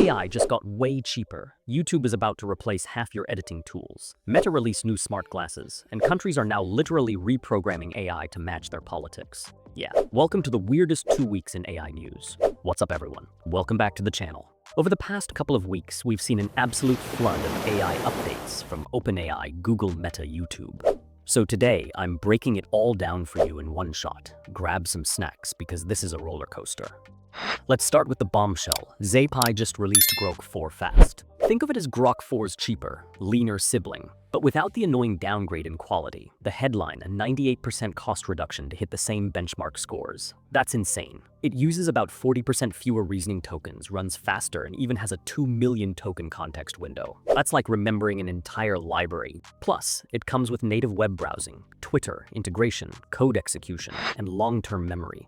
AI just got way cheaper. YouTube is about to replace half your editing tools. Meta released new smart glasses, and countries are now literally reprogramming AI to match their politics. Yeah, welcome to the weirdest 2 weeks in AI news. What's up, everyone? Welcome back to the channel. Over the past couple of weeks, we've seen an absolute flood of AI updates from OpenAI, Google, Meta, YouTube. So today, I'm breaking it all down for you in one shot. Grab some snacks because this is a roller coaster. Let's start with the bombshell. Xapai just released Grok4 fast. Think of it as Grok4's cheaper, leaner sibling, but without the annoying downgrade in quality. The headline, a 98% cost reduction to hit the same benchmark scores. That's insane. It uses about 40% fewer reasoning tokens, runs faster, and even has a 2 million token context window. That's like remembering an entire library. Plus, it comes with native web browsing, Twitter, integration, code execution, and long-term memory.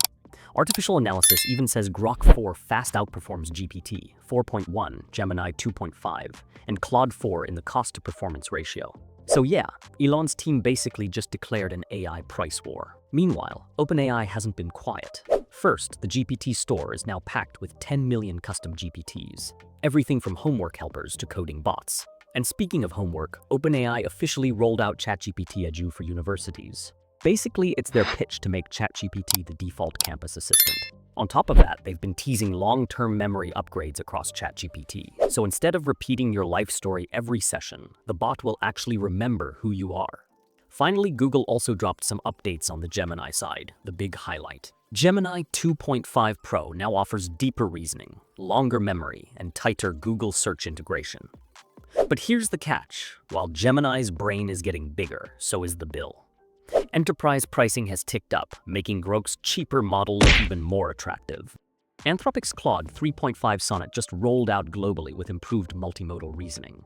Artificial analysis even says Grok4 fast outperforms GPT 4.1, Gemini 2.5, and Claude 4 in the cost-to-performance ratio. So yeah, Elon's team basically just declared an AI price war. Meanwhile, OpenAI hasn't been quiet. First, the GPT store is now packed with 10 million custom GPTs. Everything from homework helpers to coding bots. And speaking of homework, OpenAI officially rolled out ChatGPT Edu for universities. Basically, it's their pitch to make ChatGPT the default campus assistant. On top of that, they've been teasing long-term memory upgrades across ChatGPT. So instead of repeating your life story every session, the bot will actually remember who you are. Finally, Google also dropped some updates on the Gemini side, the big highlight. Gemini 2.5 Pro now offers deeper reasoning, longer memory, and tighter Google search integration. But here's the catch. While Gemini's brain is getting bigger, so is the bill. Enterprise pricing has ticked up, making Grok's cheaper model look even more attractive. Anthropic's Claude 3.5 Sonnet just rolled out globally with improved multimodal reasoning.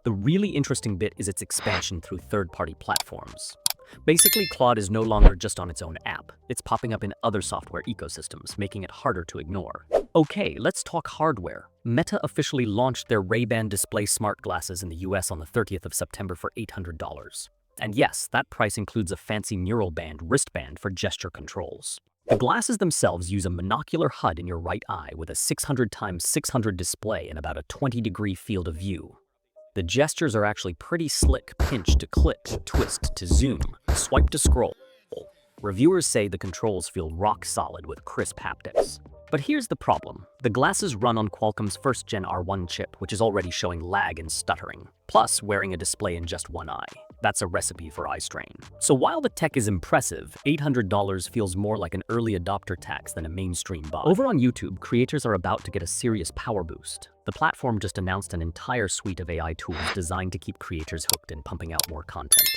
The really interesting bit is its expansion through third-party platforms. Basically, Claude is no longer just on its own app. It's popping up in other software ecosystems, making it harder to ignore. Okay, let's talk hardware. Meta officially launched their Ray-Ban display smart glasses in the US on the 30th of September for $800. And yes, that price includes a fancy neural band wristband for gesture controls. The glasses themselves use a monocular HUD in your right eye with a 600x600 display and about a 20-degree field of view. The gestures are actually pretty slick: pinch to click, twist to zoom, swipe to scroll. Reviewers say the controls feel rock solid with crisp haptics. But here's the problem. The glasses run on Qualcomm's first-gen R1 chip, which is already showing lag and stuttering. Plus, wearing a display in just one eye. That's a recipe for eye strain. So while the tech is impressive, $800 feels more like an early adopter tax than a mainstream buy. Over on YouTube, creators are about to get a serious power boost. The platform just announced an entire suite of AI tools designed to keep creators hooked and pumping out more content.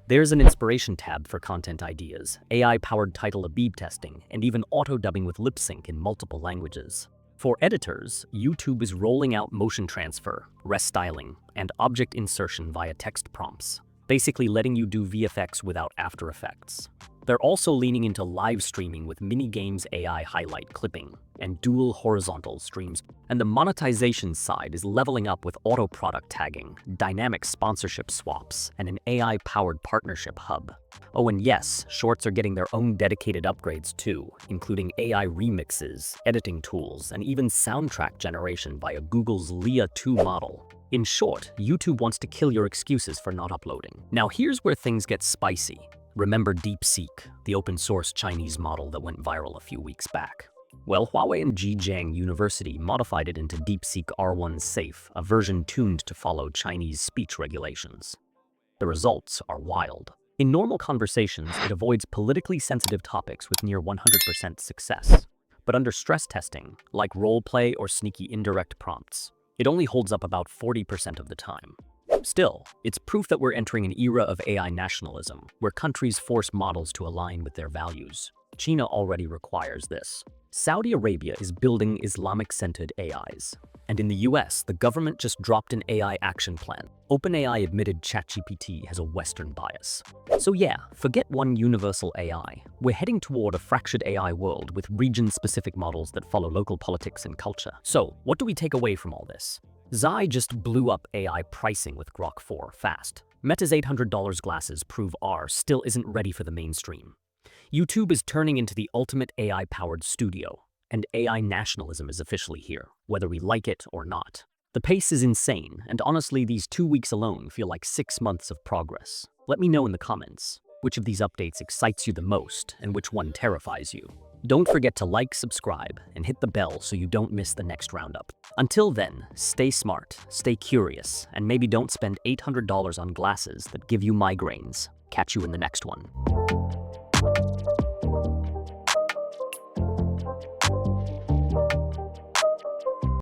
There's an inspiration tab for content ideas, AI-powered title Abib testing, and even auto-dubbing with lip sync in multiple languages. For editors, YouTube is rolling out motion transfer, restyling, and object insertion via text prompts, basically letting you do VFX without After Effects. They're also leaning into live streaming with mini-games AI highlight clipping and dual horizontal streams. And the monetization side is leveling up with auto-product tagging, dynamic sponsorship swaps, and an AI-powered partnership hub. Oh, and yes, shorts are getting their own dedicated upgrades too, including AI remixes, editing tools, and even soundtrack generation via Google's Leia 2 model. In short, YouTube wants to kill your excuses for not uploading. Now here's where things get spicy. Remember DeepSeek, the open-source Chinese model that went viral a few weeks back? Well, Huawei and Zhejiang University modified it into DeepSeek R1 Safe, a version tuned to follow Chinese speech regulations. The results are wild. In normal conversations, it avoids politically sensitive topics with near 100% success. But under stress testing, like roleplay or sneaky indirect prompts, it only holds up about 40% of the time. Still, it's proof that we're entering an era of AI nationalism, where countries force models to align with their values. China already requires this. Saudi Arabia is building Islamic-centered AIs. And in the US, the government just dropped an AI action plan. OpenAI admitted ChatGPT has a Western bias. So yeah, forget one universal AI. We're heading toward a fractured AI world with region-specific models that follow local politics and culture. So, what do we take away from all this? Xai just blew up AI pricing with Grok4 fast. Meta's $800 glasses prove R still isn't ready for the mainstream. YouTube is turning into the ultimate AI-powered studio. And AI nationalism is officially here, whether we like it or not. The pace is insane, and honestly, these 2 weeks alone feel like 6 months of progress. Let me know in the comments, which of these updates excites you the most and which one terrifies you. Don't forget to like, subscribe, and hit the bell so you don't miss the next roundup. Until then, stay smart, stay curious, and maybe don't spend $800 on glasses that give you migraines. Catch you in the next one.